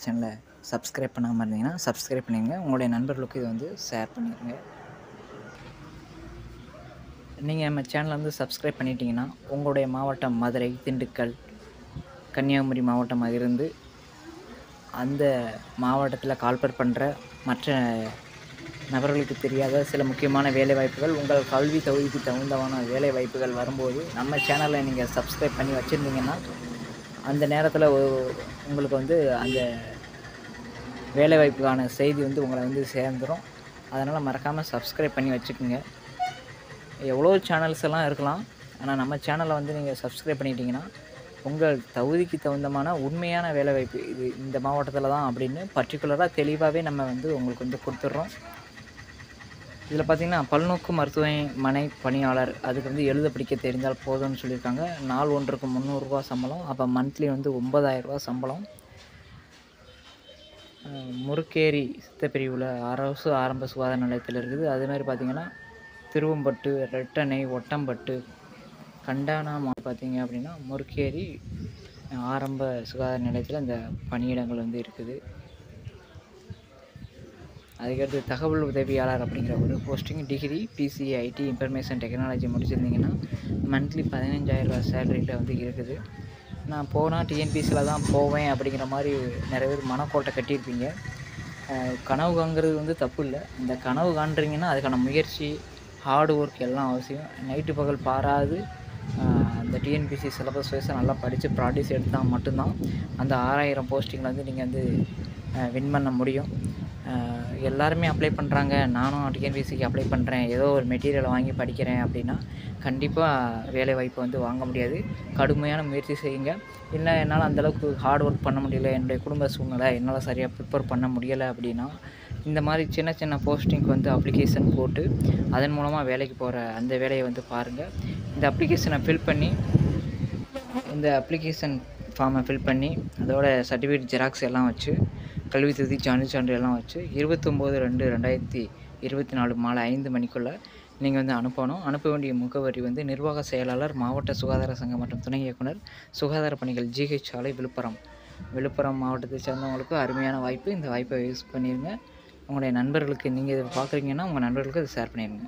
சேனலை சப்ஸ்கிரைப் பண்ணாமல் இருந்தீங்கன்னா சப்ஸ்கிரைப் பண்ணிடுங்க. உங்களுடைய நண்பர்களுக்கு இது வந்து ஷேர் பண்ணிடுங்க. நீங்கள் நம்ம சேனலை வந்து சப்ஸ்கிரைப் பண்ணிட்டீங்கன்னா உங்களுடைய மாவட்டம் மதுரை, திண்டுக்கல், கன்னியாகுமரி மாவட்டமாக இருந்து அந்த மாவட்டத்தில் கால்பர் பண்ணுற மற்ற நபர்களுக்கு தெரியாத சில முக்கியமான வேலைவாய்ப்புகள், உங்கள் கல்வி தகுதிக்கு தகுந்தமான வேலைவாய்ப்புகள் வரும்போது நம்ம சேனலை நீங்கள் சப்ஸ்கிரைப் பண்ணி வச்சுருந்தீங்கன்னா அந்த நேரத்தில் உங்களுக்கு வந்து அந்த வேலைவாய்ப்புக்கான செய்தி வந்து உங்களை வந்து சேர்ந்துடும். அதனால் மறக்காமல் சப்ஸ்கிரைப் பண்ணி வச்சுக்கோங்க. எவ்வளோ சேனல்ஸ் எல்லாம் இருக்கலாம், ஆனால் நம்ம சேனலை வந்து நீங்கள் சப்ஸ்கிரைப் பண்ணிட்டீங்கன்னா உங்கள் தகுதிக்கு தகுந்தமான உண்மையான வேலைவாய்ப்பு இது இந்த மாவட்டத்தில் தான் அப்படின்னு பர்டிகுலராக தெளிவாகவே நம்ம வந்து உங்களுக்கு வந்து கொடுத்துட்றோம். இதில் பார்த்திங்கன்னா பல்நோக்கு மருத்துவமனை பணியாளர் அதுக்கு வந்து எழுத படிக்க தெரிந்தால் போதும்னு சொல்லியிருக்காங்க. நாள் ஒன்றுக்கு 300 ரூபா சம்பளம். அப்போ மந்த்லி வந்து 9,000 ரூபா சம்பளம். முறுக்கேரி சித்தப்பிரிவில் அரசு ஆரம்ப சுகாதார நிலையத்தில் இருக்குது. அதேமாதிரி பார்த்திங்கன்னா திருவம்பட்டு, ரெட்டணை, ஒட்டம்பட்டு, கண்டானா பார்த்திங்க அப்படின்னா முறுக்கேரி ஆரம்ப சுகாதார நிலையத்தில் இந்த பணியிடங்கள் வந்து இருக்குது. அதுக்கடுத்து தகவல் உதவியாளர் அப்படிங்கிற ஒரு posting degree BCIT information technology முடிச்சிருந்தீங்கன்னா மந்த்லி 15,000 ரூபா சேலரியில் வந்து இருக்குது. நான் போனால் டிஎன்பிசியில் தான் போவேன் அப்படிங்கிற மாதிரி நிறைய பேர் மனக்கோட்டை கட்டியிருப்பீங்க. கனவு காண்கிறது வந்து தப்பு இல்லை. இந்த கனவு காண்றீங்கன்னா அதுக்கான முயற்சி, ஹார்ட் ஒர்க் எல்லாம் அவசியம். நைட்டு பகல் பாராது அந்த டிஎன்பிசி சிலபஸ் வைஸை நல்லா படித்து ப்ராக்டிஸ் எடுத்தால் மட்டும்தான் அந்த 6,000 போஸ்டிங்கில் வந்து நீங்கள் வந்து வின் பண்ண முடியும். எல்லாருமே அப்ளை பண்ணுறாங்க, நானும் டிஎன்பிசிக்கு அப்ளை பண்ணுறேன், ஏதோ ஒரு மெட்டீரியலை வாங்கி படிக்கிறேன் அப்படின்னா கண்டிப்பாக வேலைவாய்ப்பு வந்து வாங்க முடியாது. கடுமையான முயற்சி செய்யுங்க. இல்லை என்னால் அந்தளவுக்கு ஹார்ட் ஒர்க் பண்ண முடியல, என்னுடைய குடும்ப சூழ்நிலை என்னால் சரியாக ப்ரிப்பேர் பண்ண முடியலை அப்படின்னா இந்த மாதிரி சின்ன சின்ன போஸ்டிங்க்கு வந்து அப்ளிகேஷன் போட்டு அதன் மூலமாக வேலைக்கு போகிற அந்த வேலையை வந்து பாருங்கள். இந்த அப்ளிகேஷனை ஃபில் பண்ணி இந்த அப்ளிகேஷன் ஃபார்மை ஃபில் பண்ணி அதோட சர்டிஃபிகேட் ஜெராக்ஸ் எல்லாம் வச்சு கல்வி தகுதி சான்று எல்லாம் வச்சு 29/2/2024 மாலை 5 மணிக்குள்ளே நீங்கள் வந்து அனுப்பணும். அனுப்ப வேண்டிய முகவரி வந்து நிர்வாக செயலாளர், மாவட்ட சுகாதார சங்கம் மற்றும் துணை இயக்குனர், சுகாதார பணிகள், ஜிஹெச் சாலை, விழுப்புரம் மாவட்டத்தை சேர்ந்தவங்களுக்கு அருமையான வாய்ப்பு. இந்த வாய்ப்பை யூஸ் பண்ணிடுங்க. உங்களுடைய நண்பர்களுக்கு நீங்கள் இதை பார்க்குறீங்கன்னா உங்கள் நண்பர்களுக்கு இதை ஷேர் பண்ணிடுங்க.